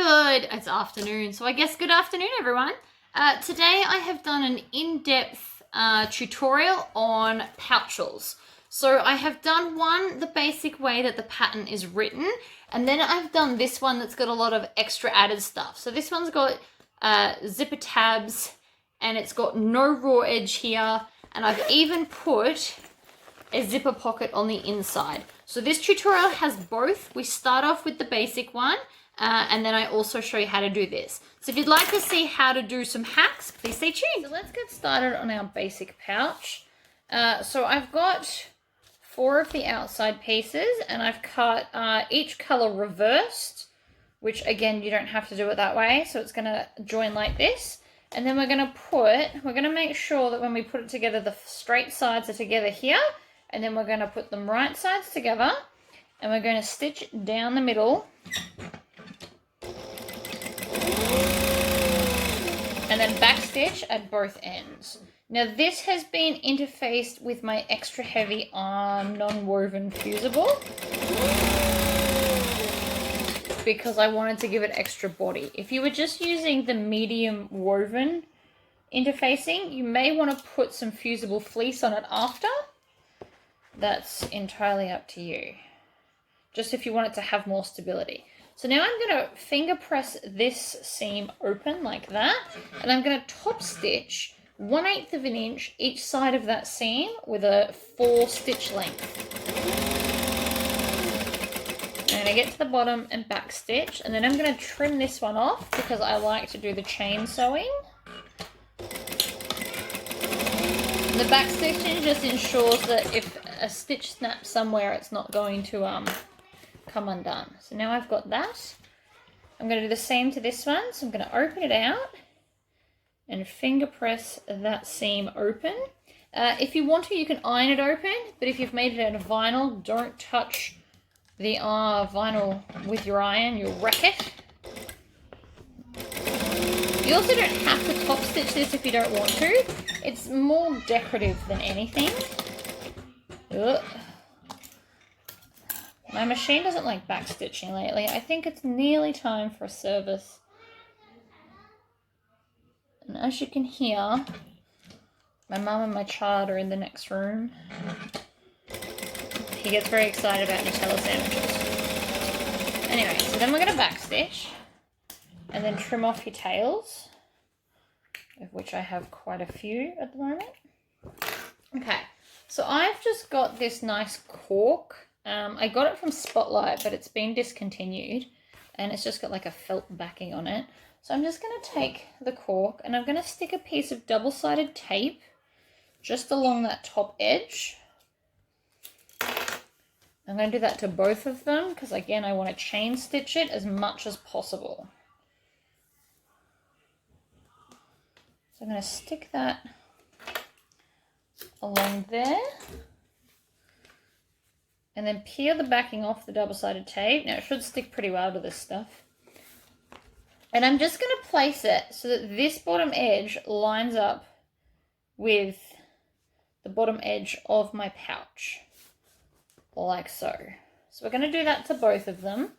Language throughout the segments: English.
It's afternoon, so I guess good afternoon, everyone. Today I have done an in-depth tutorial on pouchles. So I have done one the basic way that the pattern is written, and then I've done this one that's got a lot of extra added stuff. So this one's got zipper tabs, and it's got no raw edge here, and I've even put a zipper pocket on the inside. So this tutorial has both. We start off with the basic one, and then I also show you how to do this. So if you'd like to see how to do some hacks, please stay tuned. So let's get started on our basic pouch. So I've got 4 of the outside pieces, and I've cut each color reversed, which again, you don't have to do it that way. So it's gonna join like this. And then we're gonna make sure that when we put it together, the straight sides are together here. And then we're gonna put them right sides together, and we're gonna stitch down the middle. And then back stitch at both ends. Now this has been interfaced with my extra heavy arm non-woven fusible because I wanted to give it extra body. If you were just using the medium woven interfacing, you may want to put some fusible fleece on it after. That's entirely up to you. Just if you want it to have more stability. So now I'm going to finger press this seam open like that, and I'm going to top stitch 1/8 of an inch each side of that seam with a 4 stitch length. I'm going to get to the bottom and back stitch, and then I'm going to trim this one off because I like to do the chain sewing. The back stitching just ensures that if a stitch snaps somewhere, it's not going to come undone. So now I've got that. I'm going to do the same to this one. So I'm going to open it out and finger press that seam open. If you want to, you can iron it open, but if you've made it out of vinyl, don't touch the vinyl with your iron, you'll wreck it. You also don't have to top stitch this if you don't want to. It's more decorative than anything. Ugh. My machine doesn't like back stitching lately. I think it's nearly time for a service. And as you can hear, my mum and my child are in the next room. He gets very excited about Nutella sandwiches. Anyway, so then we're going to back stitch and then trim off your tails, of which I have quite a few at the moment. Okay, so I've just got this nice cork. I got it from Spotlight, but it's been discontinued, and it's just got like a felt backing on it. So I'm just going to take the cork, and I'm going to stick a piece of double-sided tape just along that top edge. I'm going to do that to both of them because, again, I want to chain stitch it as much as possible. So I'm going to stick that along there. And then peel the backing off the double-sided tape. Now, it should stick pretty well to this stuff. And I'm just going to place it so that this bottom edge lines up with the bottom edge of my pouch. Like so. So we're going to do that to both of them.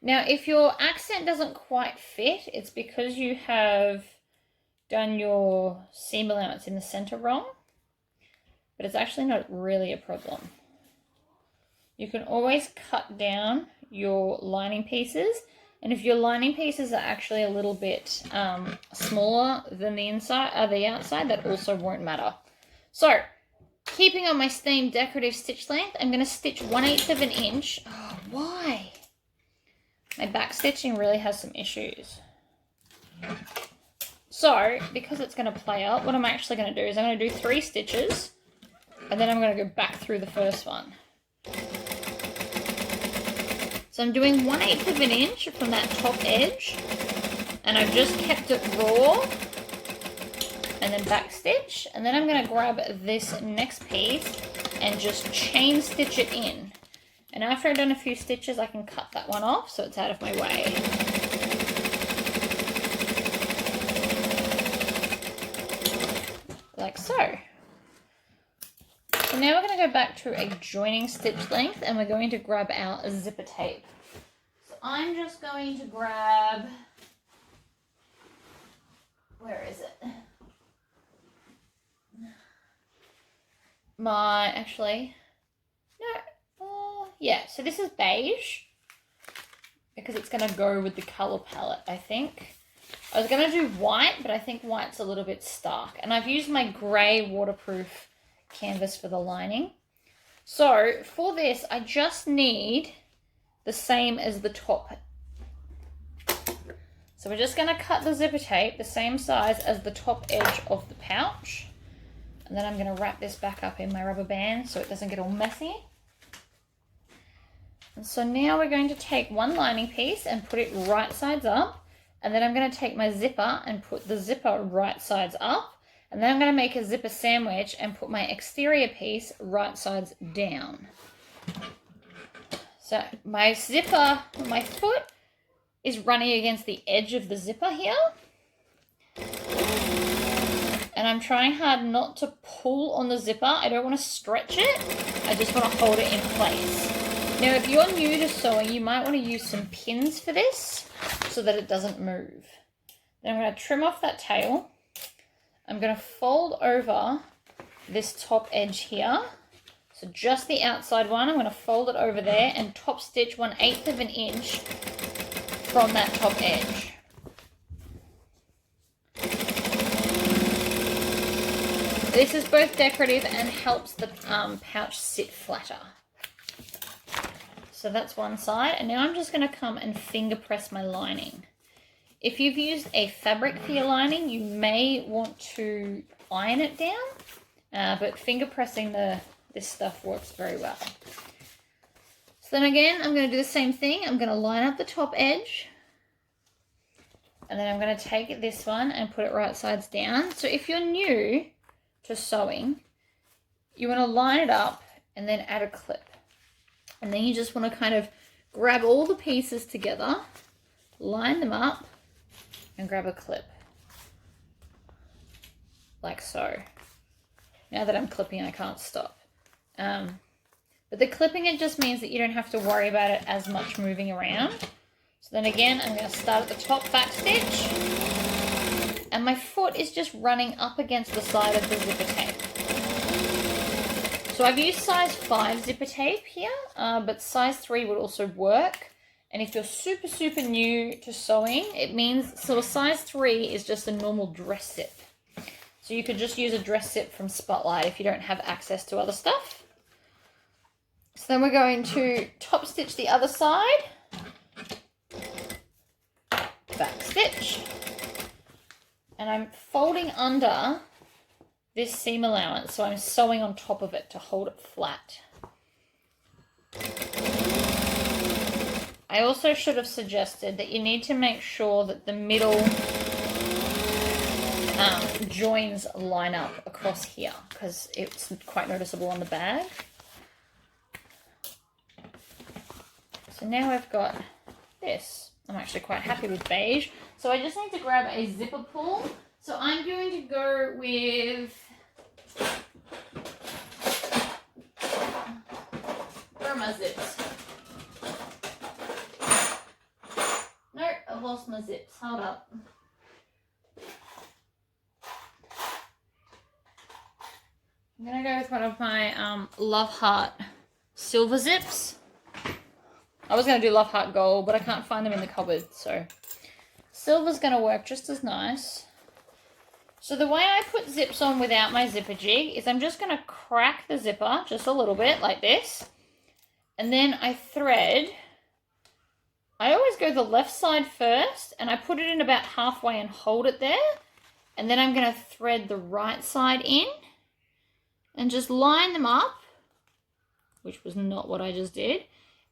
Now, if your accent doesn't quite fit, it's because you have done your seam allowance in the center wrong. But it's actually not really a problem. You can always cut down your lining pieces, and if your lining pieces are actually a little bit smaller than the outside, that also won't matter. So, keeping on my same decorative stitch length, I'm going to stitch 1/8 of an inch. Oh, why? My back stitching really has some issues. So, because it's going to play out, what I'm actually going to do is I'm going to do 3 stitches, and then I'm going to go back through the first one. So I'm doing 1/8 of an inch from that top edge, and I've just kept it raw, and then back stitch, and then I'm going to grab this next piece and just chain stitch it in. And after I've done a few stitches, I can cut that one off so it's out of my way. Like so. So now we're going to go back to a joining stitch length, and we're going to grab our zipper tape. So I'm just going to grab, where is it? Yeah, so this is beige because it's going to go with the colour palette, I think. I was going to do white, but I think white's a little bit stark. And I've used my grey waterproof canvas for the lining. So for this, I just need the same as the top. So we're just going to cut the zipper tape the same size as the top edge of the pouch. And then I'm going to wrap this back up in my rubber band so it doesn't get all messy. And so now we're going to take one lining piece and put it right sides up. And then I'm going to take my zipper and put the zipper right sides up. And then I'm going to make a zipper sandwich and put my exterior piece right sides down. So my zipper, my foot is running against the edge of the zipper here. And I'm trying hard not to pull on the zipper. I don't want to stretch it. I just want to hold it in place. Now, if you're new to sewing, you might want to use some pins for this so that it doesn't move. Then I'm going to trim off that tail. I'm going to fold over this top edge here. So just the outside one, I'm going to fold it over there and top stitch 1/8 of an inch from that top edge. This is both decorative and helps the pouch sit flatter. So that's one side, and now I'm just going to come and finger press my lining. If you've used a fabric for your lining, you may want to iron it down, but finger pressing this stuff works very well. So then again, I'm going to do the same thing. I'm going to line up the top edge, and then I'm going to take this one and put it right sides down. So if you're new to sewing, you want to line it up and then add a clip. And then you just want to kind of grab all the pieces together, line them up, and grab a clip. Like so. Now that I'm clipping, I can't stop. But the clipping, it just means that you don't have to worry about it as much moving around. So then again, I'm going to start at the top back stitch. And my foot is just running up against the side of the zipper tape. So I've used size 5 zipper tape here, but size 3 would also work. And if you're super, super new to sewing, it means, so a size 3 is just a normal dress zip. So you could just use a dress zip from Spotlight if you don't have access to other stuff. So then we're going to top stitch the other side, back stitch, and I'm folding under this seam allowance, so I'm sewing on top of it to hold it flat. I also should have suggested that you need to make sure that the middle joins line up across here, because it's quite noticeable on the bag. So now I've got this. I'm actually quite happy with beige. So I just need to grab a zipper pull. So I'm going to go with, where are my zips? Nope, I've lost my zips. Hold up. I'm going to go with one of my Love Heart silver zips. I was going to do Love Heart gold, but I can't find them in the cupboard, so silver's going to work just as nice. So the way I put zips on without my zipper jig is I'm just going to crack the zipper just a little bit like this. And then I thread. I always go the left side first and I put it in about halfway and hold it there. And then I'm going to thread the right side in and just line them up, which was not what I just did,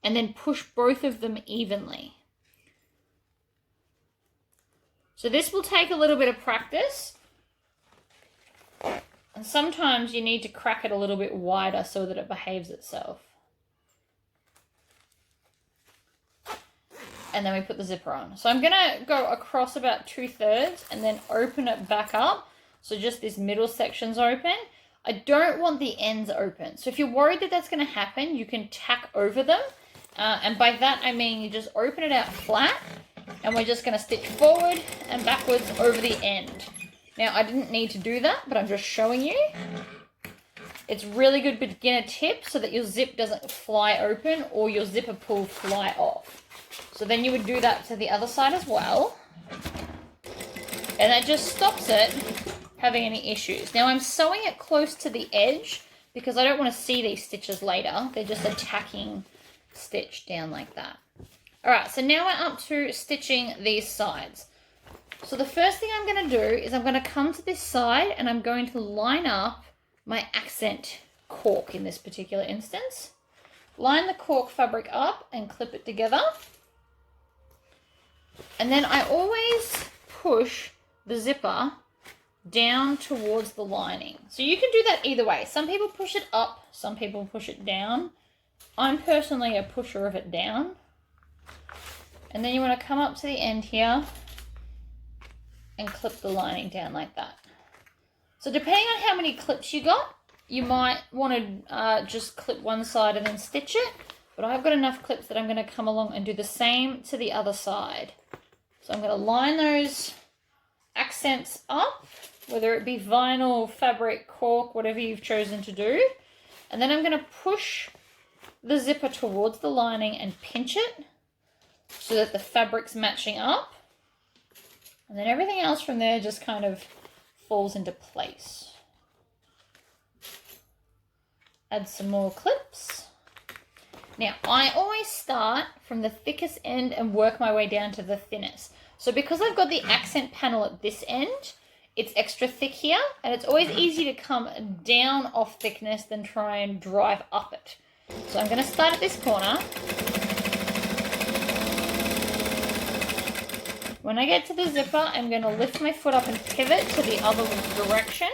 and then push both of them evenly. So this will take a little bit of practice. And sometimes you need to crack it a little bit wider so that it behaves itself. And then we put the zipper on. So I'm going to go across about 2/3 and then open it back up. So just this middle section's open. I don't want the ends open. So if you're worried that that's going to happen, you can tack over them And by that I mean you just open it out flat, and we're just going to stitch forward and backwards over the end. Now, I didn't need to do that, but I'm just showing you. It's really good beginner tip so that your zip doesn't fly open or your zipper pull fly off. So then you would do that to the other side as well. And that just stops it having any issues. Now, I'm sewing it close to the edge because I don't want to see these stitches later. They're just a tacking stitch down like that. All right, so now we're up to stitching these sides. So the first thing I'm going to do is I'm going to come to this side and I'm going to line up my accent cork in this particular instance. Line the cork fabric up and clip it together. And then I always push the zipper down towards the lining. So you can do that either way. Some people push it up, some people push it down. I'm personally a pusher of it down. And then you want to come up to the end here and clip the lining down like that. So depending on how many clips you got, you might want to just clip one side and then stitch it. But I've got enough clips that I'm going to come along and do the same to the other side. So I'm going to line those accents up, whether it be vinyl, fabric, cork, whatever you've chosen to do. And then I'm going to push the zipper towards the lining and pinch it so that the fabric's matching up. And then everything else from there just kind of falls into place. Add some more clips. Now, I always start from the thickest end and work my way down to the thinnest. So because I've got the accent panel at this end, it's extra thick here, and it's always easy to come down off thickness than try and drive up it. So I'm going to start at this corner. When I get to the zipper, I'm going to lift my foot up and pivot to the other direction.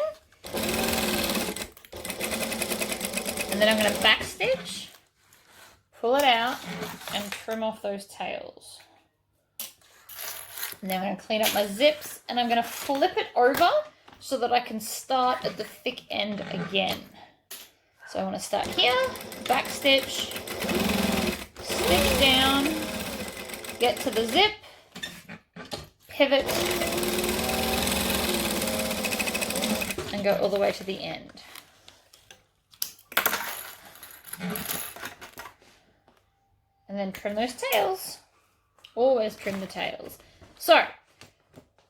And then I'm going to back stitch, pull it out, and trim off those tails. And then I'm going to clean up my zips, and I'm going to flip it over so that I can start at the thick end again. So I want to start here, back stitch, stitch down, get to the zip, pivot, and go all the way to the end. And then trim those tails. Always trim the tails. So,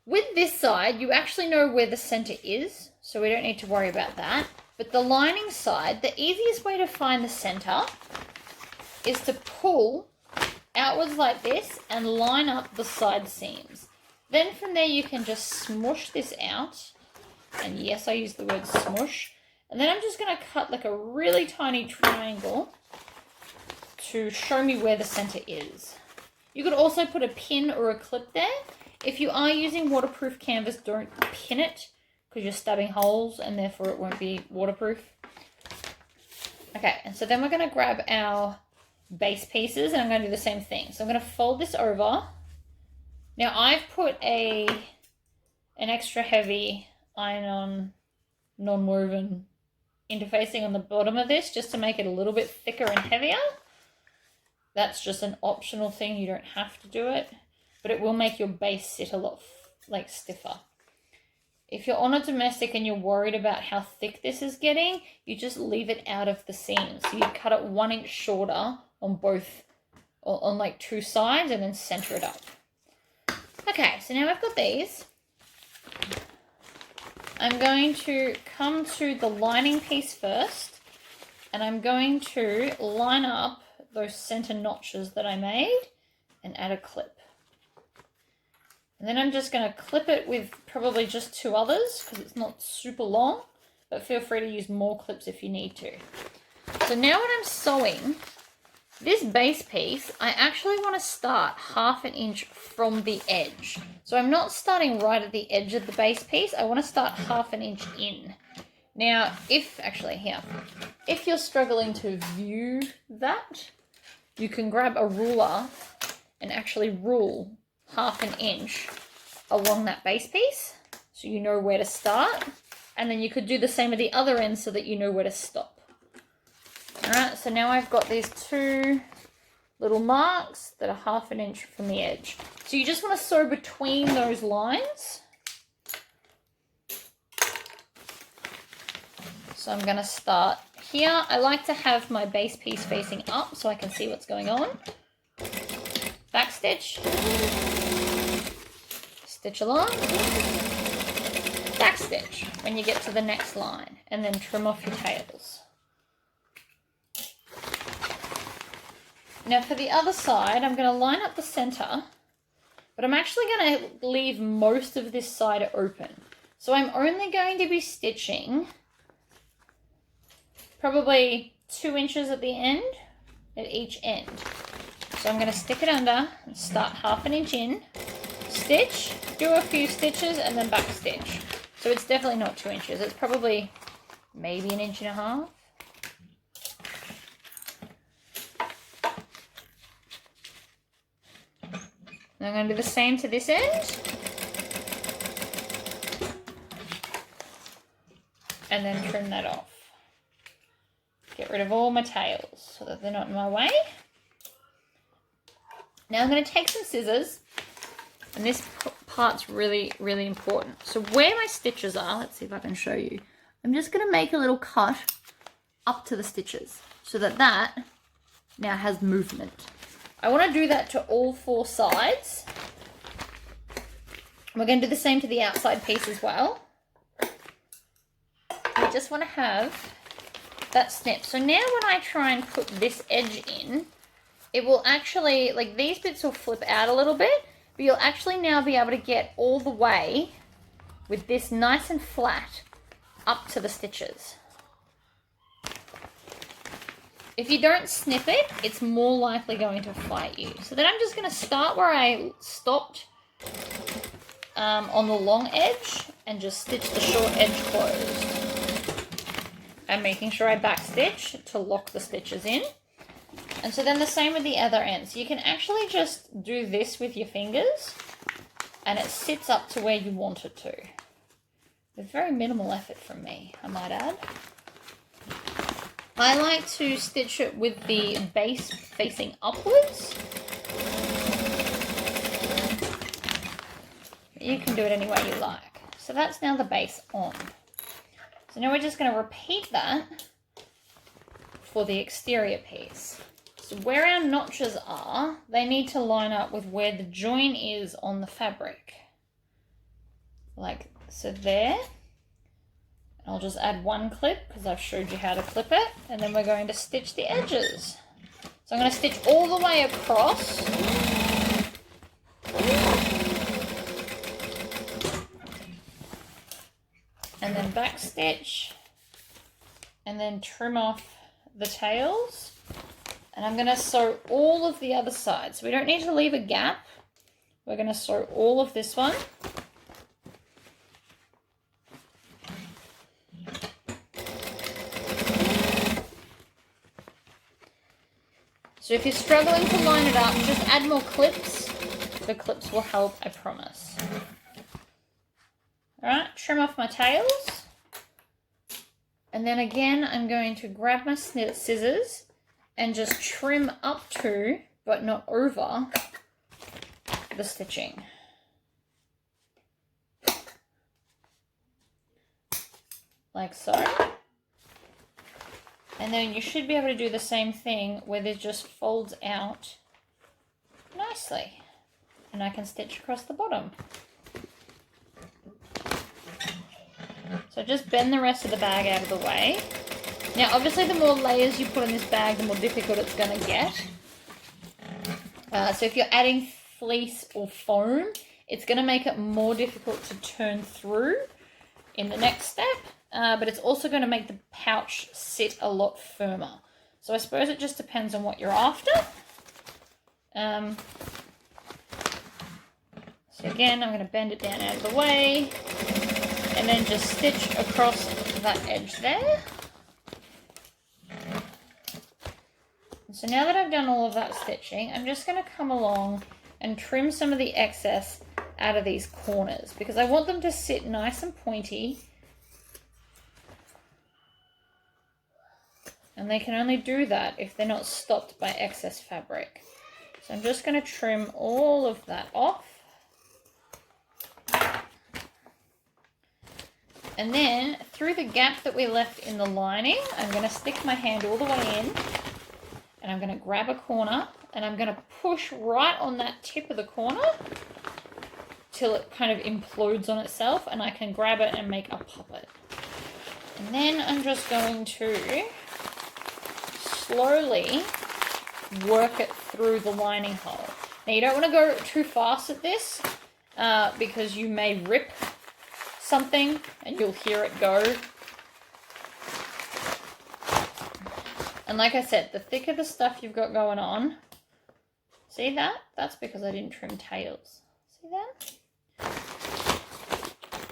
with this side, you actually know where the center is, so we don't need to worry about that. But the lining side, the easiest way to find the center is to pull outwards like this and line up the side seams. Then from there you can just smush this out. And yes, I use the word smush. And then I'm just going to cut like a really tiny triangle to show me where the center is. You could also put a pin or a clip there. If you are using waterproof canvas, don't pin it because you're stabbing holes and therefore it won't be waterproof. Okay, and so then we're going to grab our base pieces and I'm going to do the same thing. So I'm going to fold this over. Now I've put an extra heavy iron-on non-woven interfacing on the bottom of this just to make it a little bit thicker and heavier. That's just an optional thing, you don't have to do it, but it will make your base sit a lot stiffer. If you're on a domestic and you're worried about how thick this is getting, you just leave it out of the seams. So you cut it 1 inch shorter on both, on like two sides, and then center it up. Okay, so now I've got these. I'm going to come to the lining piece first, and I'm going to line up those center notches that I made and add a clip. And then I'm just going to clip it with probably just 2 others because it's not super long, but feel free to use more clips if you need to. So now when I'm sewing this base piece, I actually want to start 1/2 inch from the edge. So I'm not starting right at the edge of the base piece. I want to start 1/2 inch in. Now, if you're struggling to view that, you can grab a ruler and actually rule 1/2 inch along that base piece so you know where to start, and then you could do the same at the other end so that you know where to stop. Alright, so now I've got these 2 little marks that are 1/2 inch from the edge. So you just want to sew between those lines. So I'm going to start here. I like to have my base piece facing up so I can see what's going on. Back stitch, stitch along, back stitch when you get to the next line, and then trim off your tails. Now for the other side, I'm going to line up the center, but I'm actually going to leave most of this side open. So I'm only going to be stitching probably 2 inches at the end, at each end. So I'm going to stick it under and start 1/2 inch in, stitch, do a few stitches, and then back stitch. So it's definitely not 2 inches. It's probably maybe 1.5 inches. And I'm going to do the same to this end. And then trim that off. Get rid of all my tails so that they're not in my way. Now I'm going to take some scissors, and this part's really, really important. So where my stitches are, let's see if I can show you. I'm just going to make a little cut up to the stitches so that that now has movement. I want to do that to all 4 sides. We're going to do the same to the outside piece as well. I just want to have that snip. So now when I try and put this edge in, it will actually, like these bits will flip out a little bit, but you'll actually now be able to get all the way with this nice and flat up to the stitches. If you don't snip it, it's more likely going to fight you. So then I'm just going to start where I stopped on the long edge and just stitch the short edge closed. And making sure I back stitch to lock the stitches in. And so then the same with the other end. So you can actually just do this with your fingers and it sits up to where you want it to. With very minimal effort from me, I might add. I like to stitch it with the base facing upwards. You can do it any way you like. So that's now the base on. So now we're just going to repeat that for the exterior piece. So where our notches are, they need to line up with where the join is on the fabric. Like so there. I'll just add 1 clip because I've showed you how to clip it, and then we're going to stitch the edges. So I'm going to stitch all the way across. And then back stitch, and then trim off the tails. And I'm going to sew all of the other sides. So we don't need to leave a gap. We're going to sew all of this one. So if you're struggling to line it up, just add more clips. The clips will help, I promise. Alright, trim off my tails. And then again, I'm going to grab my scissors and just trim up to, but not over, the stitching. Like so. And then you should be able to do the same thing where it just folds out nicely. And I can stitch across the bottom. So just bend the rest of the bag out of the way. Now obviously the more layers you put in this bag, the more difficult it's going to get. So if you're adding fleece or foam, it's going to make it more difficult to turn through in the next step. But it's also going to make the pouch sit a lot firmer. So I suppose it just depends on what you're after. So again, I'm going to bend it down out of the way. And then just stitch across that edge there. And so now that I've done all of that stitching, I'm just going to come along and trim some of the excess out of these corners because I want them to sit nice and pointy. And they can only do that if they're not stopped by excess fabric. So I'm just going to trim all of that off. And then through the gap that we left in the lining, I'm going to stick my hand all the way in, and I'm going to grab a corner, and I'm going to push right on that tip of the corner till it kind of implodes on itself, and I can grab it and make a puppet. And then I'm just going to slowly work it through the lining hole. Now you don't want to go too fast at this because you may rip something and you'll hear it go. And like I said, the thicker the stuff you've got going on, see that? That's because I didn't trim tails. See that?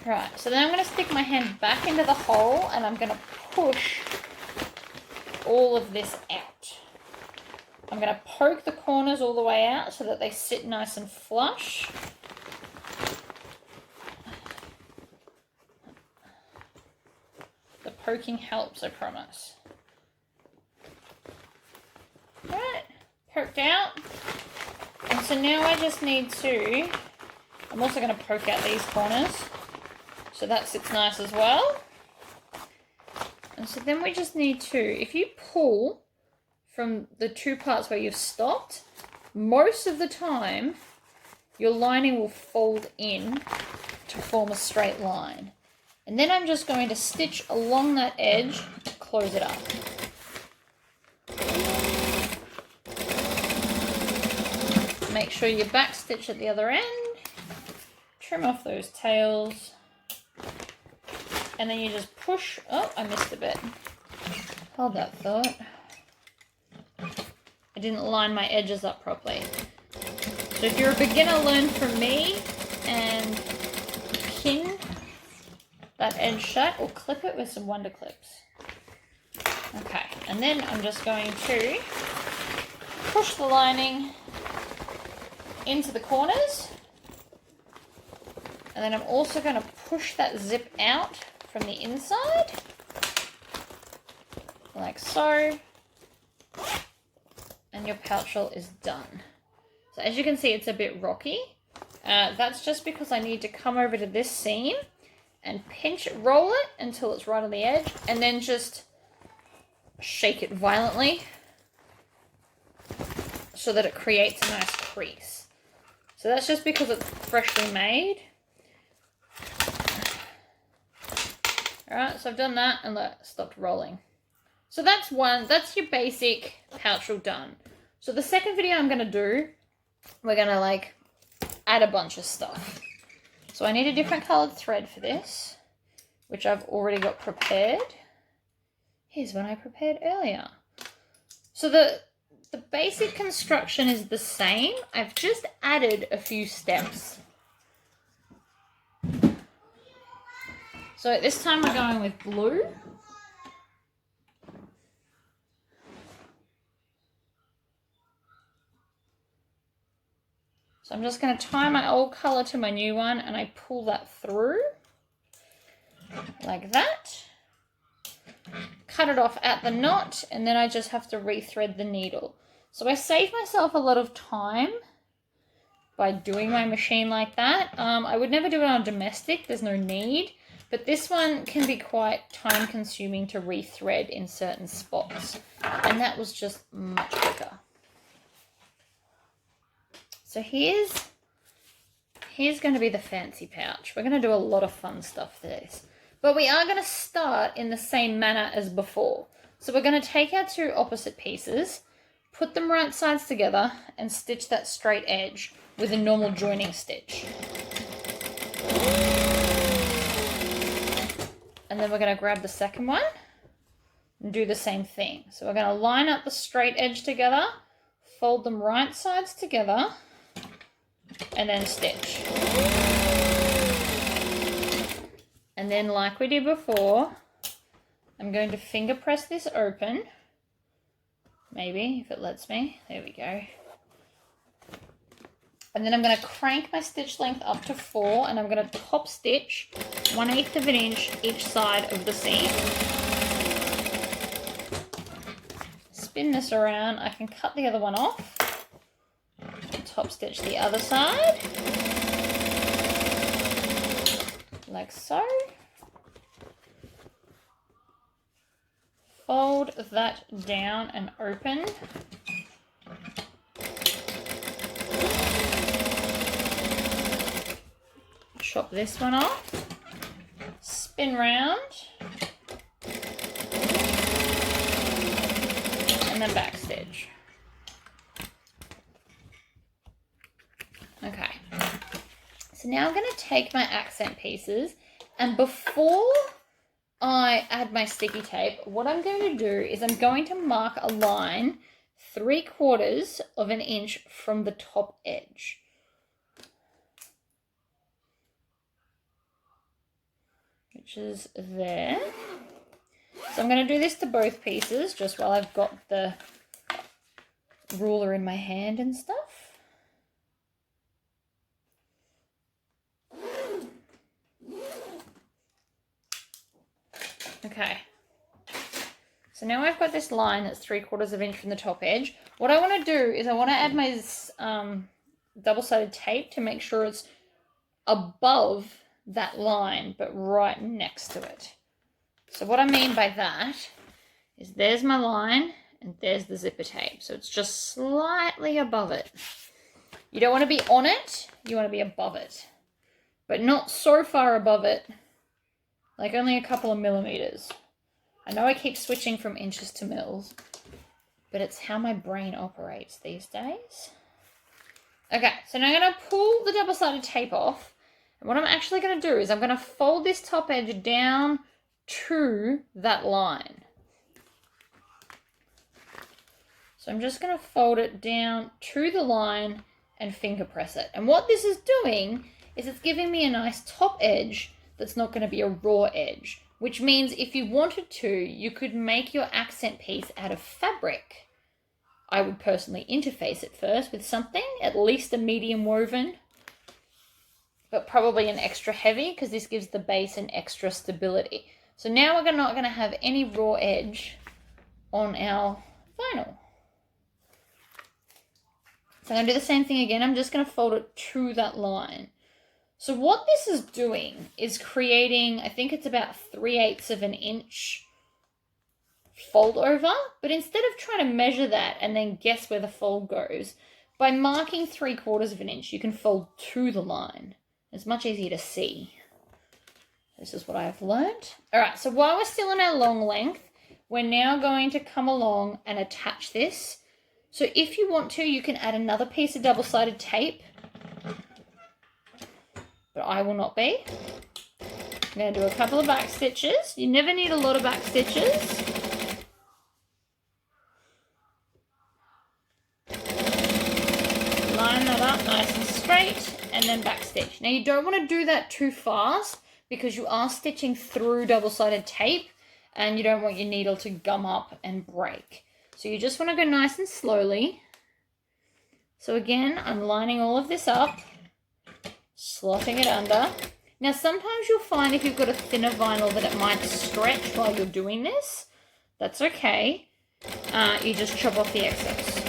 Right, so then I'm going to stick my hand back into the hole and I'm going to push all of this out. I'm going to poke the corners all the way out so that they sit nice and flush. The poking helps, I promise. Right, poked out. And so now I just need to, I'm also going to poke out these corners so that sits nice as well. And so then we just need to, if you pull from the two parts where you've stopped, most of the time your lining will fold in to form a straight line. And then I'm just going to stitch along that edge to close it up. Make sure you back stitch at the other end, trim off those tails, and then you just push, oh, I missed a bit. Hold that thought. I didn't line my edges up properly. So if you're a beginner, learn from me and pin that edge shut or clip it with some Wonder Clips. Okay, and then I'm just going to push the lining into the corners. And then I'm also going to push that zip out from the inside, like so. And your pouchel is done. So as you can see, it's a bit rocky. That's just because I need to come over to this seam and pinch it, roll it until it's right on the edge, and then just shake it violently so that it creates a nice crease. So that's just because it's freshly made. Alright, so I've done that and stopped rolling. So that's your basic pouchel done. So the second video I'm going to do, we're going to like add a bunch of stuff. So I need a different coloured thread for this, which I've already got prepared. Here's one I prepared earlier. So the basic construction is the same. I've just added a few steps. So this time we're going with blue. So I'm just going to tie my old colour to my new one and I pull that through like that. Cut it off at the knot and then I just have to rethread the needle. So I save myself a lot of time by doing my machine like that. I would never do it on domestic, there's no need. But this one can be quite time consuming to rethread in certain spots. And that was just much quicker. So here's going to be the fancy pouch. We're going to do a lot of fun stuff for this. But we are going to start in the same manner as before. So we're going to take our two opposite pieces, put them right sides together, and stitch that straight edge with a normal joining stitch. And then we're going to grab the second one and do the same thing. So we're going to line up the straight edge together, fold them right sides together, and then stitch. And then like we did before, I'm going to finger press this open. Maybe, if it lets me. There we go. And then I'm going to crank my stitch length up to 4 and I'm going to top stitch 1/8 of an inch each side of the seam. Spin this around. I can cut the other one off. top stitch the other side, like so. Fold that down and open. Chop this one off, spin round, and then back stitch. Okay, so now I'm going to take my accent pieces, and before I add my sticky tape, what I'm going to do is I'm going to mark a line 3/4 of an inch from the top edge. Which is there. So I'm going to do this to both pieces just while I've got the ruler in my hand and stuff. Okay. So now I've got this line that's 3/4 of an inch from the top edge. What I want to do is I want to add my double-sided tape to make sure it's above that line, but right next to it. So what I mean by that is there's my line and there's the zipper tape. So it's just slightly above it. You don't want to be on it, you want to be above it. But not so far above it, like only a couple of millimeters. I know I keep switching from inches to mils, but it's how my brain operates these days. Okay, so now I'm going to pull the double-sided tape off. And what I'm actually going to do is I'm going to fold this top edge down to that line. So I'm just going to fold it down to the line and finger press it. And what this is doing is it's giving me a nice top edge that's not going to be a raw edge, which means if you wanted to, you could make your accent piece out of fabric. I would personally interface it first with something, at least a medium woven, but probably an extra heavy because this gives the base an extra stability. So now we're not going to have any raw edge on our vinyl. So I'm going to do the same thing again. I'm just going to fold it to that line. So what this is doing is creating, I think it's about 3/8 of an inch fold over, but instead of trying to measure that and then guess where the fold goes, by marking 3/4 of an inch, you can fold to the line. It's much easier to see. This is what I've learned. All right, so while we're still in our long length, we're now going to come along and attach this. So if you want to, you can add another piece of double-sided tape, but I will not be. I'm going to do a couple of back stitches. You never need a lot of back stitches. Line that up nice and straight, and then back stitch. Now you don't want to do that too fast because you are stitching through double-sided tape and you don't want your needle to gum up and break. So you just want to go nice and slowly. So again, I'm lining all of this up, slotting it under. Now sometimes you'll find if you've got a thinner vinyl that it might stretch while you're doing this. That's okay. You just chop off the excess.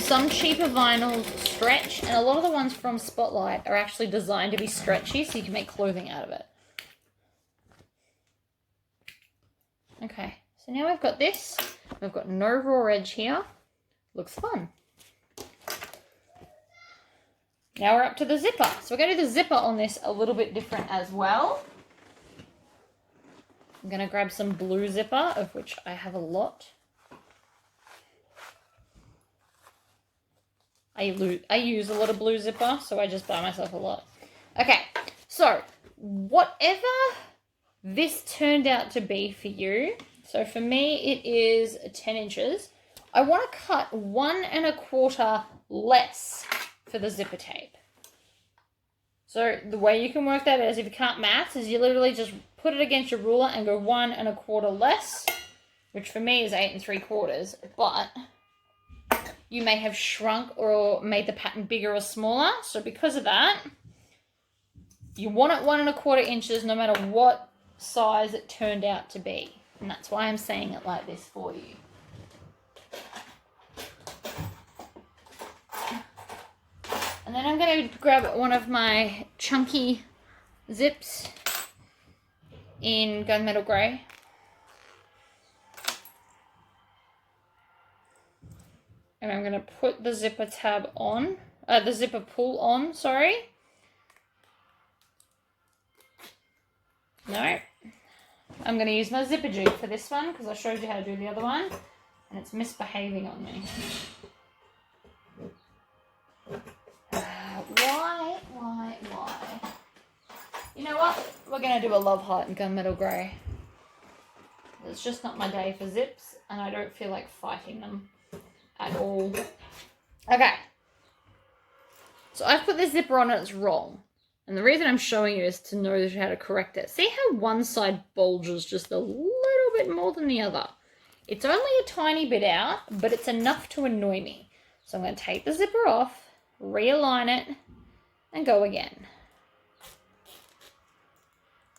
Some cheaper vinyls stretch, and a lot of the ones from Spotlight are actually designed to be stretchy so you can make clothing out of it. Okay, so now we've got this. We've got no raw edge here. Looks fun. Now we're up to the zipper. So we're going to do the zipper on this a little bit different as well. I'm going to grab some blue zipper, of which I have a lot. I use a lot of blue zipper, so I just buy myself a lot. Okay, so whatever this turned out to be for you, so for me it is 10 inches. I want to cut 1 1/4 less for the zipper tape. So the way you can work that is, if you can't maths, is you literally just put it against your ruler and go 1 1/4 less, which for me is 8 3/4, but you may have shrunk or made the pattern bigger or smaller. So because of that, you want it 1 1/4 inches no matter what size it turned out to be. And that's why I'm saying it like this for you. And then I'm going to grab one of my chunky zips in gunmetal grey. And I'm going to put the zipper tab on, the zipper pull on, sorry. No. I'm going to use my zipper jig for this one because I showed you how to do the other one. And it's misbehaving on me. Why? You know what? We're going to do a love heart in gunmetal grey. It's just not my day for zips, and I don't feel like fighting them at all. Okay. So I've put this zipper on and it's wrong. And the reason I'm showing you is to know how to correct it. See how one side bulges just a little bit more than the other? It's only a tiny bit out, but it's enough to annoy me. So I'm going to take the zipper off, realign it, and go again.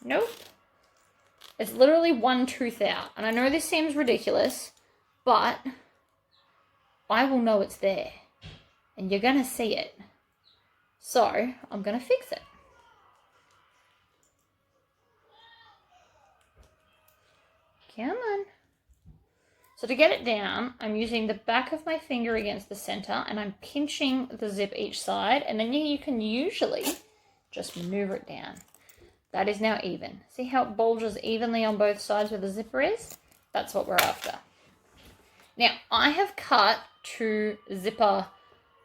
Nope. It's literally one tooth out. And I know this seems ridiculous, but I will know it's there. And you're going to see it. So I'm going to fix it. Come on. So to get it down, I'm using the back of my finger against the center and I'm pinching the zip each side, and then you can usually just maneuver it down. That is now even. See how it bulges evenly on both sides where the zipper is? That's what we're after. Now, I have cut 2 zipper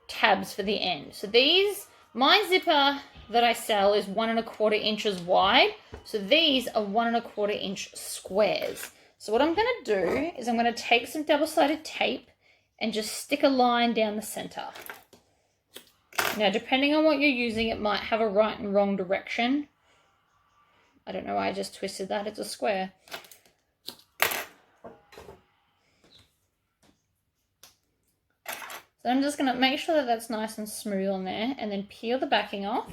tabs for the end. So these, my zipper that I sell is 1 1/4 inches wide. So these are 1 1/4 inch squares. So what I'm going to do is I'm going to take some double-sided tape and just stick a line down the center. Now, depending on what you're using, it might have a right and wrong direction. I don't know why I just twisted that. It's a square. So I'm just going to make sure that that's nice and smooth on there and then peel the backing off.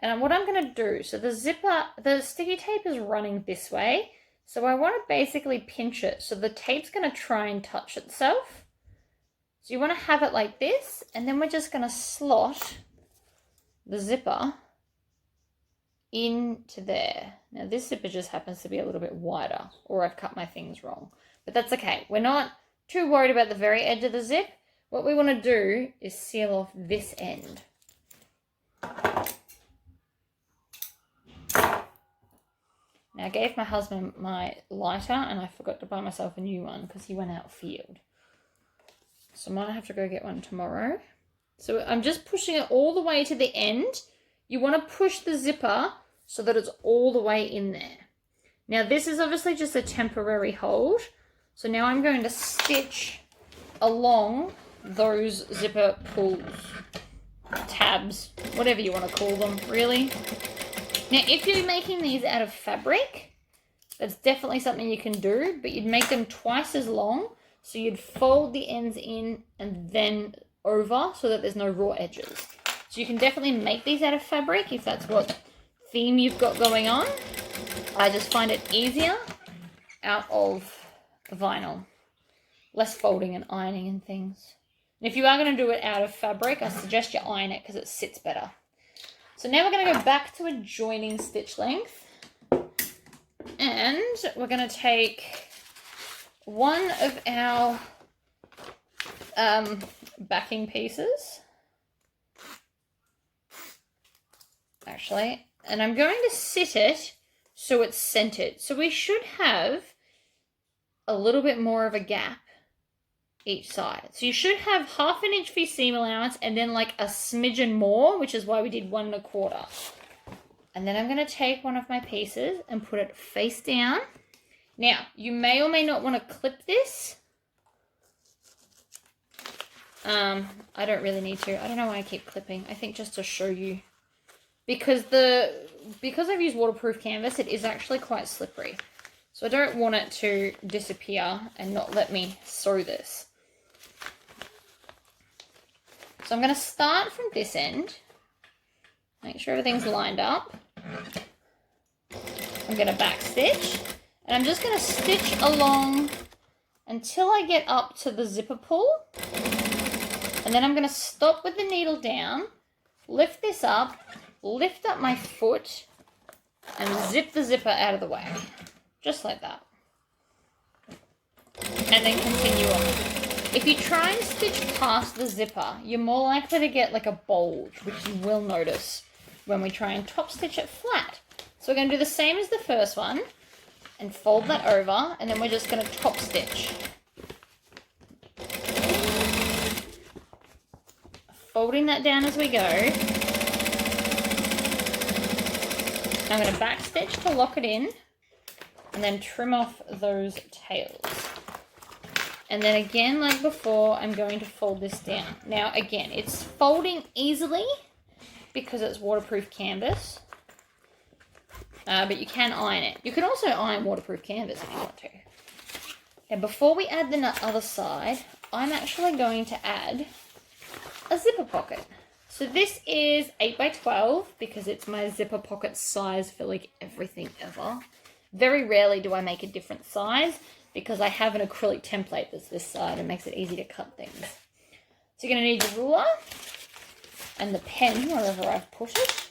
And what I'm going to do, so the sticky tape is running this way. So I want to basically pinch it. So the tape's going to try and touch itself. So you want to have it like this. And then we're just going to slot the zipper into there. Now this zipper just happens to be a little bit wider, or I've cut my things wrong. But that's okay. We're not too worried about the very edge of the zip. What we want to do is seal off this end. Now, I gave my husband my lighter and I forgot to buy myself a new one because he went out field. So I might have to go get one tomorrow. So I'm just pushing it all the way to the end. You want to push the zipper so that it's all the way in there. Now, this is obviously just a temporary hold. So now I'm going to stitch along those zipper pulls, tabs, whatever you want to call them, really. Now, if you're making these out of fabric, that's definitely something you can do, but you'd make them twice as long. So you'd fold the ends in and then over so that there's no raw edges. So you can definitely make these out of fabric if that's what theme you've got going on. I just find it easier out of vinyl. Less folding and ironing and things. And if you are going to do it out of fabric, I suggest you iron it because it sits better. So now we're going to go back to a joining stitch length. And we're going to take one of our backing pieces. Actually, and I'm going to sit it so it's centered. So we should have a little bit more of a gap each side. So you should have 1/2 inch for your seam allowance and then like a smidgen more, which is why we did 1 1/4. And then I'm going to take one of my pieces and put it face down. Now, you may or may not want to clip this. I don't really need to. I don't know why I keep clipping. I think just to show you. Because I've used waterproof canvas, it is actually quite slippery. So I don't want it to disappear and not let me sew this. So I'm going to start from this end. Make sure everything's lined up. I'm going to back stitch. And I'm just going to stitch along until I get up to the zipper pull. And then I'm going to stop with the needle down, lift this up, lift up my foot, and zip the zipper out of the way. Just like that. And then continue on. If you try and stitch past the zipper, you're more likely to get like a bulge, which you will notice when we try and top stitch it flat. So we're going to do the same as the first one and fold that over, and then we're just going to top stitch. Folding that down as we go. I'm going to back stitch to lock it in and then trim off those tails. And then again, like before, I'm going to fold this down. Now again, it's folding easily because it's waterproof canvas, but you can iron it. You can also iron waterproof canvas if you want to. And before we add the other side, I'm actually going to add a zipper pocket. So this is 8 by 12 because it's my zipper pocket size for like everything ever. Very rarely do I make a different size because I have an acrylic template that's this side and makes it easy to cut things. So you're going to need your ruler and the pen wherever I've put it.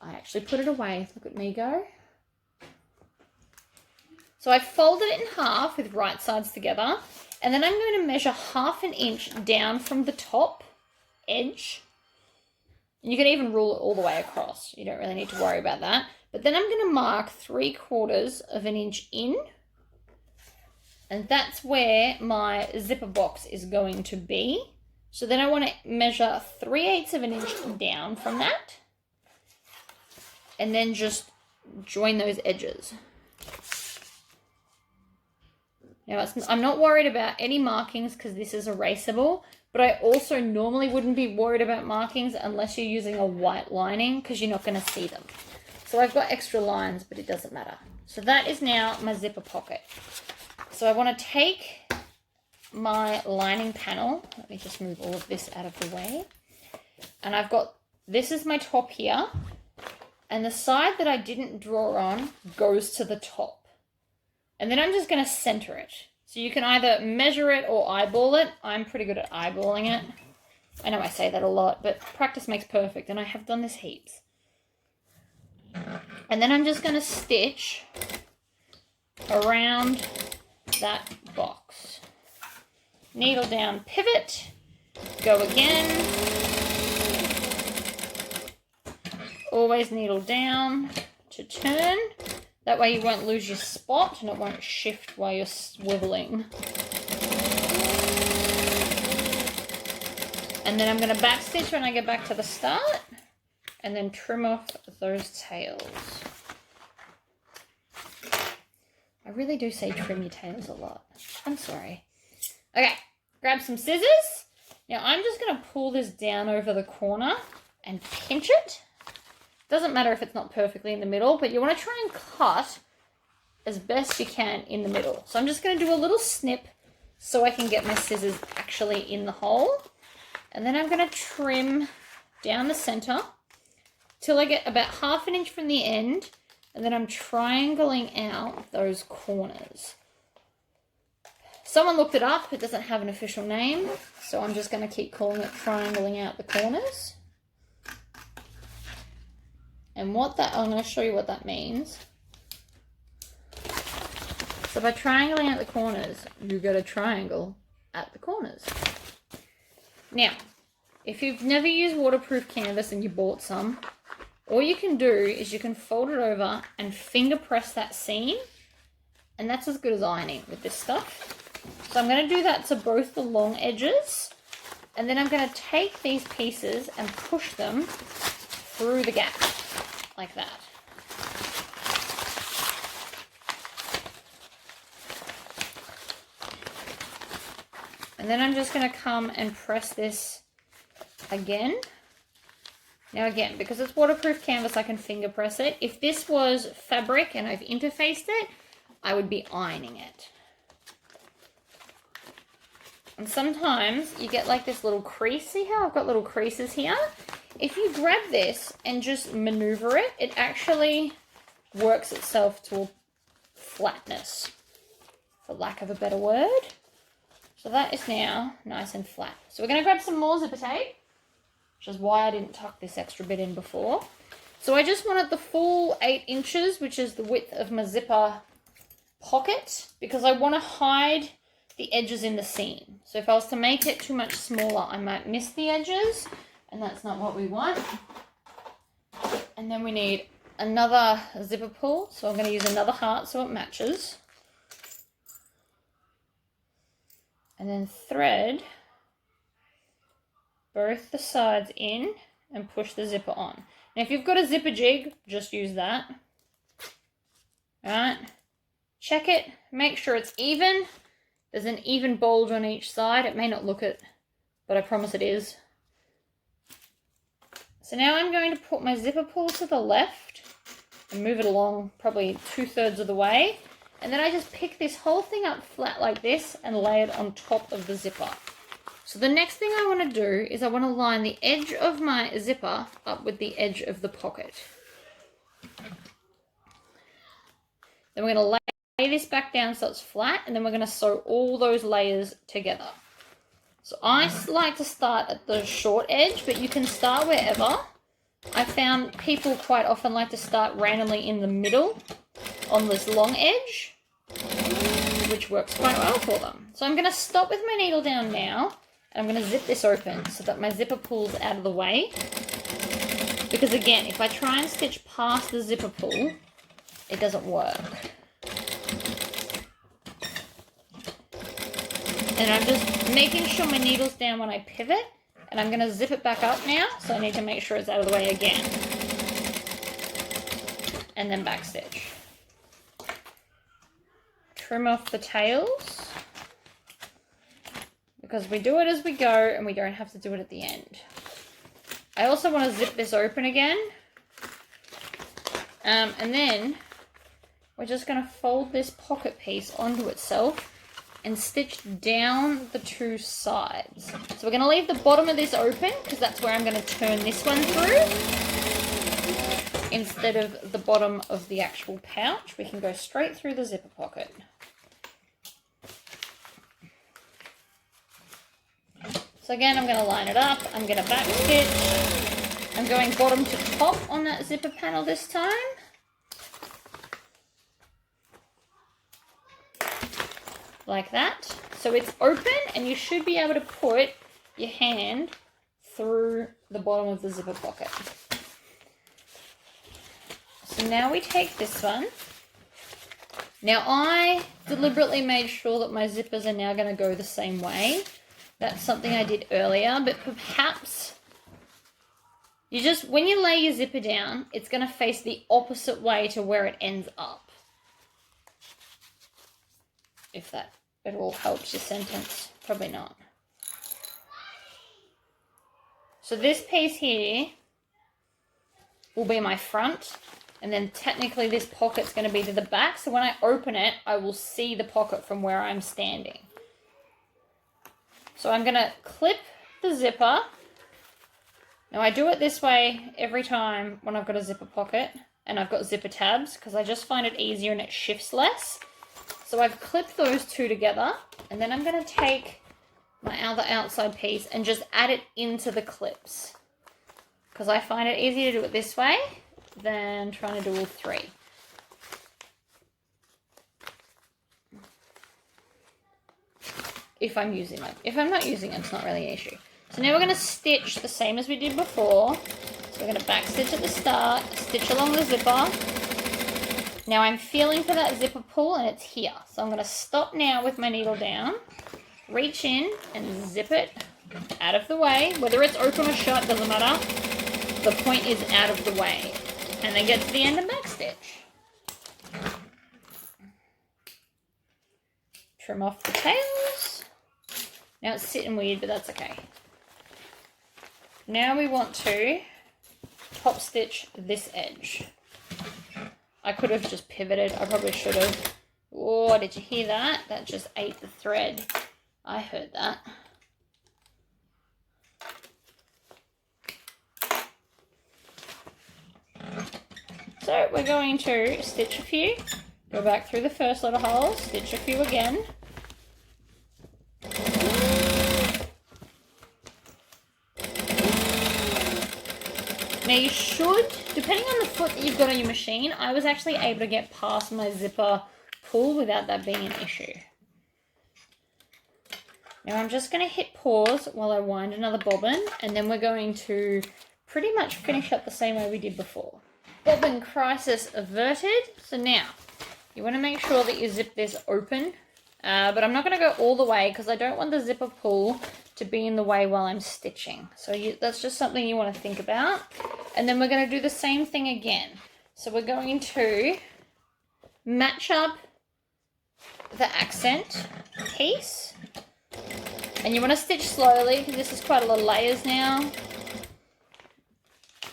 I actually put it away. Look at me go. So I folded it in half with right sides together, and then I'm going to measure 1/2 inch down from the top edge. You can even rule it all the way across. You don't really need to worry about that. But then I'm going to mark 3/4 of an inch in. And that's where my zipper box is going to be. So then I want to measure 3/8 of an inch down from that. And then just join those edges. Now, I'm not worried about any markings because this is erasable. But I also normally wouldn't be worried about markings unless you're using a white lining because you're not going to see them. So I've got extra lines, but it doesn't matter. So that is now my zipper pocket. So I want to take my lining panel. Let me just move all of this out of the way. And I've got, this is my top here. And the side that I didn't draw on goes to the top. And then I'm just going to center it. So you can either measure it or eyeball it. I'm pretty good at eyeballing it. I know I say that a lot, but practice makes perfect, and I have done this heaps. And then I'm just going to stitch around that box. Needle down, pivot, go again. Always needle down to turn. That way you won't lose your spot and it won't shift while you're swiveling. And then I'm going to back stitch when I get back to the start and then trim off those tails. I really do say trim your tails a lot. I'm sorry. Okay, grab some scissors. Now I'm just going to pull this down over the corner and pinch it. Doesn't matter if it's not perfectly in the middle, but you want to try and cut as best you can in the middle. So I'm just going to do a little snip so I can get my scissors actually in the hole. And then I'm going to trim down the center till I get about 1/2 inch from the end. And then I'm triangling out those corners. Someone looked it up. It doesn't have an official name. So I'm just going to keep calling it triangling out the corners. And I'm going to show you what that means. So by triangling at the corners, you get a triangle at the corners. Now, if you've never used waterproof canvas and you bought some, all you can do is you can fold it over and finger press that seam. And that's as good as ironing with this stuff. So I'm going to do that to both the long edges. And then I'm going to take these pieces and push them through the gap. Like that. And then I'm just going to come and press this again. Now again, because it's waterproof canvas, I can finger press it. If this was fabric and I've interfaced it, I would be ironing it. And sometimes you get like this little crease. See how I've got little creases here? If you grab this and just maneuver it, it actually works itself to flatness, for lack of a better word. So So that is now nice and flat. So we're going to grab some more zipper tape, which is why I didn't tuck this extra bit in before. So I just wanted the full 8 inches, which is the width of my zipper pocket, because I want to hide the edges in the seam. So if I was to make it too much smaller, I might miss the edges, and that's not what we want. And then we need another zipper pull, so I'm going to use another heart so it matches. And then thread both the sides in and push the zipper on. Now if you've got a zipper jig, just use that. Alright, check it, make sure it's even. There's an even bulge on each side. It may not look it, but I promise it is. So now I'm going to put my zipper pull to the left and move it along probably 2/3 of the way. And then I just pick this whole thing up flat like this and lay it on top of the zipper. So the next thing I want to do is I want to line the edge of my zipper up with the edge of the pocket. Then we're going to lay this back down so it's flat, and then we're going to sew all those layers together. So I like to start at the short edge, but you can start wherever. I found people quite often like to start randomly in the middle on this long edge, which works quite well for them. So I'm going to stop with my needle down now, and I'm going to zip this open so that my zipper pulls out of the way. Because again, if I try and stitch past the zipper pull, it doesn't work. And I'm just making sure my needle's down when I pivot, and I'm going to zip it back up now, so I need to make sure it's out of the way again. And then back stitch. Trim off the tails, because we do it as we go and we don't have to do it at the end. I also want to zip this open again, and then we're just going to fold this pocket piece onto itself and stitch down the 2 sides. So we're going to leave the bottom of this open because that's where I'm going to turn this one through. Instead of the bottom of the actual pouch, we can go straight through the zipper pocket. So again, I'm going to line it up, I'm going to back stitch. I'm going bottom to top on that zipper panel this time. Like that. So it's open, and you should be able to put your hand through the bottom of the zipper pocket. So now we take this one. Now I deliberately made sure that my zippers are now going to go the same way. That's something I did earlier, but perhaps you just, when you lay your zipper down, it's going to face the opposite way to where it ends up. If that at all helps your sentence, probably not. So this piece here will be my front, and then technically this pocket's going to be to the back, so when I open it, I will see the pocket from where I'm standing. So I'm going to clip the zipper. Now I do it this way every time when I've got a zipper pocket and I've got zipper tabs, because I just find it easier and it shifts less. So I've clipped those 2 together, and then I'm going to take my other outside piece and just add it into the clips, because I find it easier to do it this way than trying to do all 3. If I'm using them. If I'm not using them, it's not really an issue. So now we're going to stitch the same as we did before. So we're going to back stitch at the start, stitch along the zipper. Now I'm feeling for that zipper pull, and it's here. So I'm going to stop now with my needle down, reach in and zip it out of the way. Whether it's open or shut, doesn't matter. The point is out of the way. And then get to the end and back stitch. Trim off the tails. Now it's sitting weird, but that's okay. Now we want to top stitch this edge. I could have just pivoted. I probably should have. Oh, did you hear that? That just ate the thread. I heard that. So we're going to stitch a few, go back through the first little hole, stitch a few again. Now you should, depending on the foot that you've got on your machine, I was actually able to get past my zipper pull without that being an issue. Now I'm just going to hit pause while I wind another bobbin, and then we're going to pretty much finish up the same way we did before. Bobbin crisis averted. So now, you want to make sure that you zip this open, but I'm not going to go all the way because I don't want the zipper pull to be in the way while I'm stitching. So that's just something you want to think about. And then we're going to do the same thing again. So we're going to match up the accent piece. And you want to stitch slowly because this is quite a lot of layers now.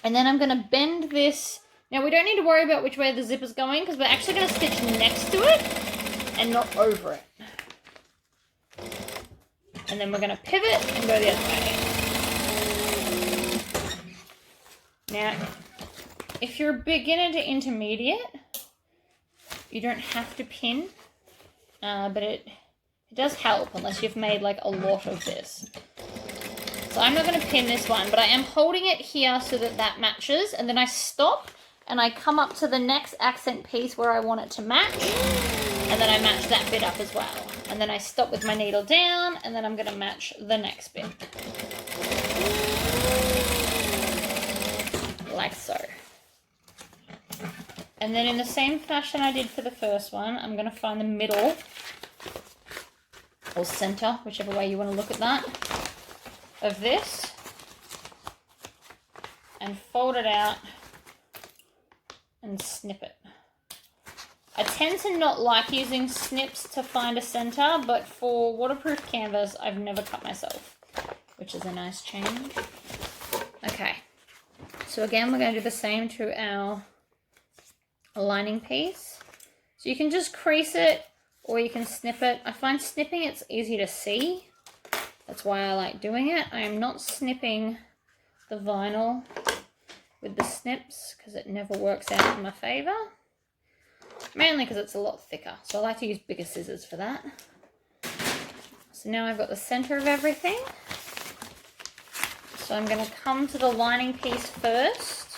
And then I'm going to bend this. Now we don't need to worry about which way the zip is going because we're actually going to stitch next to it and not over it. And then we're going to pivot and go the other way. Now, if you're a beginner to intermediate, you don't have to pin, but it does help unless you've made like a lot of this. So I'm not going to pin this one, but I am holding it here so that that matches, and then I stop and I come up to the next accent piece where I want it to match, and then I match that bit up as well. And then I stop with my needle down, and then I'm going to match the next bit. Like so. And then in the same fashion I did for the first one, I'm going to find the middle, or center, whichever way you want to look at that, of this, and fold it out and snip it. I tend to not like using snips to find a center, but for waterproof canvas, I've never cut myself, which is a nice change. Okay, so again, we're going to do the same to our lining piece. So you can just crease it, or you can snip it. I find snipping it's easy to see. That's why I like doing it. I am not snipping the vinyl with the snips because it never works out in my favor. Mainly because it's a lot thicker. So I like to use bigger scissors for that. So now I've got the center of everything. So I'm going to come to the lining piece first.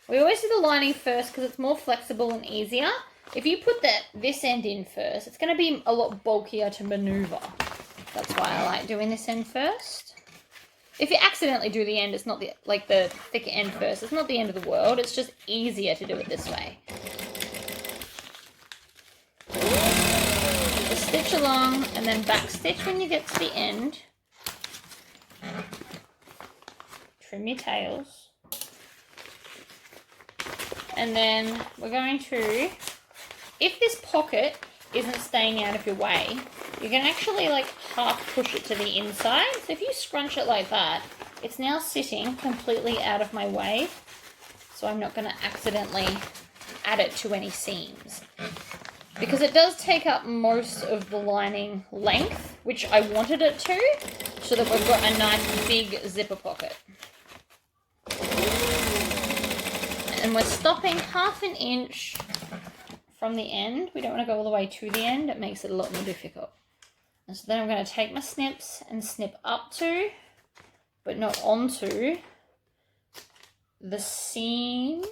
We always do the lining first because it's more flexible and easier. If you put this end in first, it's going to be a lot bulkier to maneuver. That's why I like doing this end first. If you accidentally do the end, it's not the thicker end first. It's not the end of the world. It's just easier to do it this way. Just stitch along and then back stitch when you get to the end. Trim your tails. And then we're going to, if this pocket isn't staying out of your way, you can actually like half push it to the inside. So if you scrunch it like that, it's now sitting completely out of my way. So I'm not going to accidentally add it to any seams. Because it does take up most of the lining length, which I wanted it to, so that we've got a nice big zipper pocket. And we're stopping 1/2 inch from the end. We don't want to go all the way to the end. It makes it a lot more difficult. And so then I'm going to take my snips and snip up to, but not onto, the seam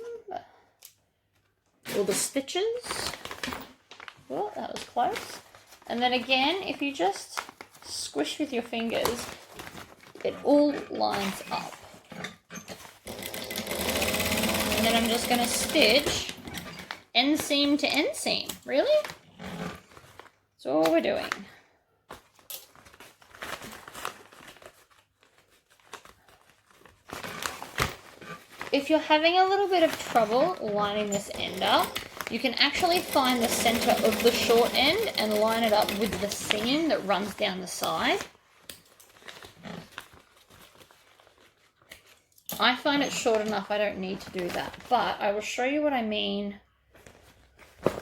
or the stitches. Oh, that was close. And then again, if you just squish with your fingers, it all lines up. And then I'm just going to stitch end seam to end seam. Really? That's all we're doing. If you're having a little bit of trouble lining this end up, you can actually find the center of the short end and line it up with the seam that runs down the side. I find it short enough I don't need to do that, but I will show you what I mean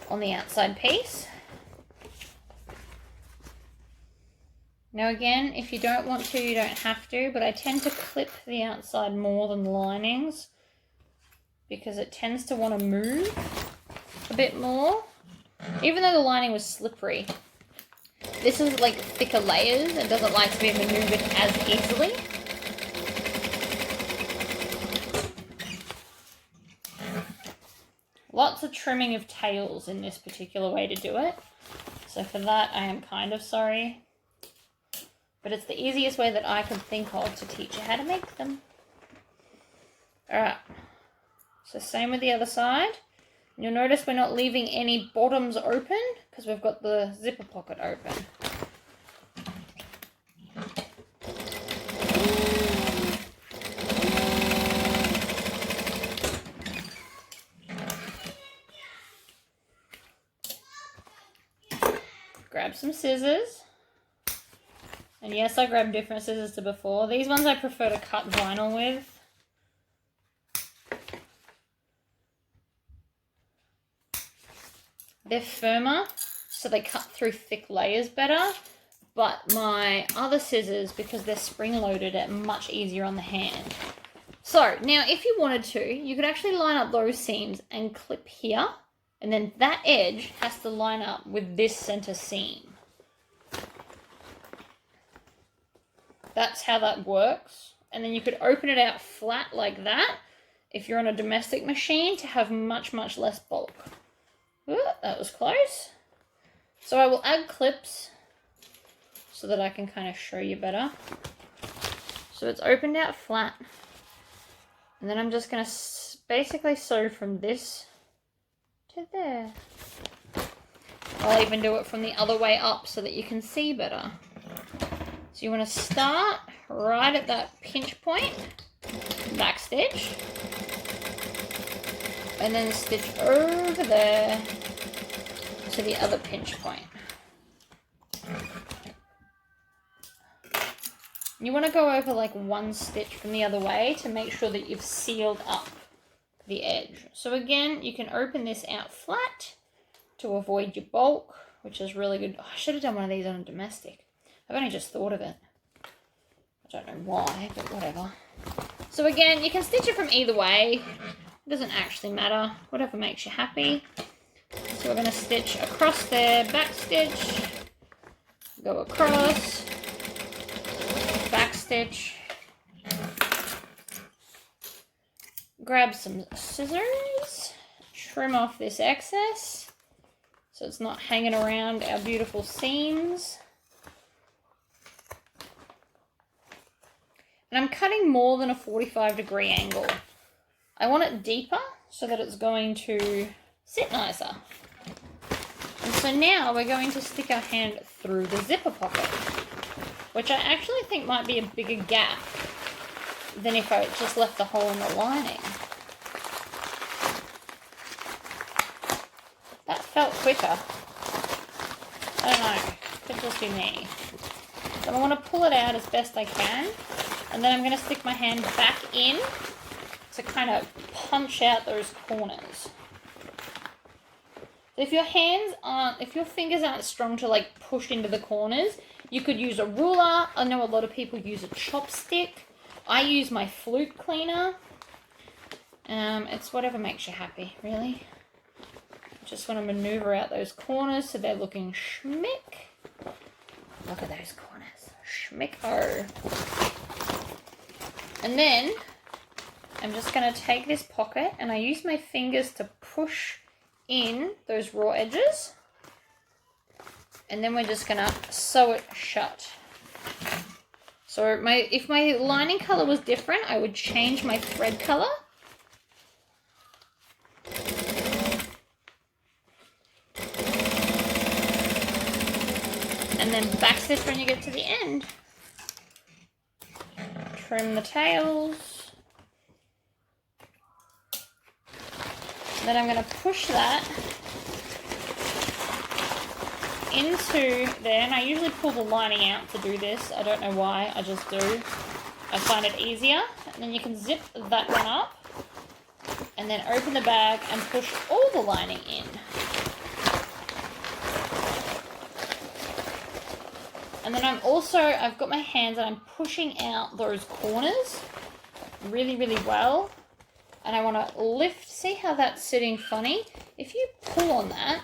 on the outside piece. Now again, if you don't want to, you don't have to, but I tend to clip the outside more than the linings because it tends to want to move a bit more. Even though the lining was slippery, this is like thicker layers and doesn't like to be maneuvered as easily. Lots of trimming of tails in this particular way to do it. So for that, I am kind of sorry. But it's the easiest way that I could think of to teach you how to make them. Alright. So same with the other side. You'll notice we're not leaving any bottoms open because we've got the zipper pocket open. Grab some scissors. And yes, I grabbed different scissors to before. These ones I prefer to cut vinyl with. They're firmer, so they cut through thick layers better. But my other scissors, because they're spring-loaded, are much easier on the hand. So, now if you wanted to, you could actually line up those seams and clip here. And then that edge has to line up with this center seam. That's how that works. And then you could open it out flat like that if you're on a domestic machine to have much, much less bulk. Ooh, that was close. So I will add clips so that I can kind of show you better. So it's opened out flat. And then I'm just going to basically sew from this to there. I'll even do it from the other way up so that you can see better. So you want to start right at that pinch point, back stitch, and then stitch over there to the other pinch point. You want to go over like one stitch from the other way to make sure that you've sealed up the edge. So again, you can open this out flat to avoid your bulk, which is really good. Oh, I should have done one of these on a domestic. I've only just thought of it. I don't know why, but whatever. So again, you can stitch it from either way. It doesn't actually matter. Whatever makes you happy. So we're going to stitch across there, back stitch, go across, back stitch, grab some scissors, trim off this excess so it's not hanging around our beautiful seams. And I'm cutting more than a 45-degree angle. I want it deeper so that it's going to sit nicer. And so now we're going to stick our hand through the zipper pocket, which I actually think might be a bigger gap than if I just left the hole in the lining. That felt quicker. I don't know, could just be me. So I want to pull it out as best I can, and then I'm going to stick my hand back in to kind of punch out those corners. So if your fingers aren't strong to like push into the corners, you could use a ruler. I know a lot of people use a chopstick. I use my flute cleaner. It's whatever makes you happy, really. Just want to maneuver out those corners so they're looking schmick. Look at those corners. Schmicko. And then I'm just going to take this pocket and I use my fingers to push in those raw edges. And then we're just going to sew it shut. So if my lining color was different, I would change my thread color. And then backstitch when you get to the end. Trim the tails. Then I'm going to push that into there, and I usually pull the lining out to do this. I don't know why, I just do. I find it easier. And then you can zip that one up and then open the bag and push all the lining in. And then I've got my hands and I'm pushing out those corners really, really well. And I want to lift, see how that's sitting funny? If you pull on that,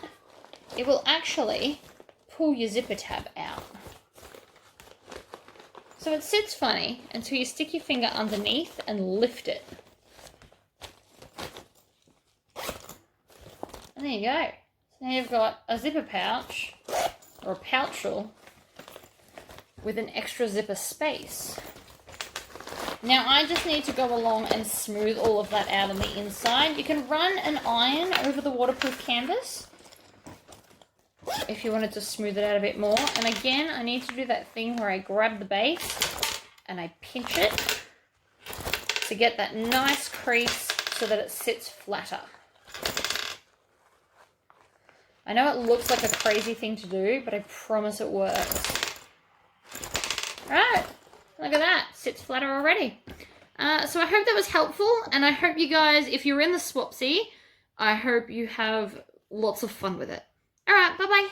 it will actually pull your zipper tab out. So it sits funny until you stick your finger underneath and lift it. And there you go. So now you've got a zipper pouch, or a pouchel, with an extra zipper space. Now I just need to go along and smooth all of that out on the inside. You can run an iron over the waterproof canvas if you wanted to smooth it out a bit more. And again, I need to do that thing where I grab the base and I pinch it to get that nice crease so that it sits flatter. I know it looks like a crazy thing to do, but I promise it works. Alright, look at that, sits flatter already. So I hope that was helpful, and I hope you guys, if you're in the Swapsy, I hope you have lots of fun with it. Alright, bye-bye.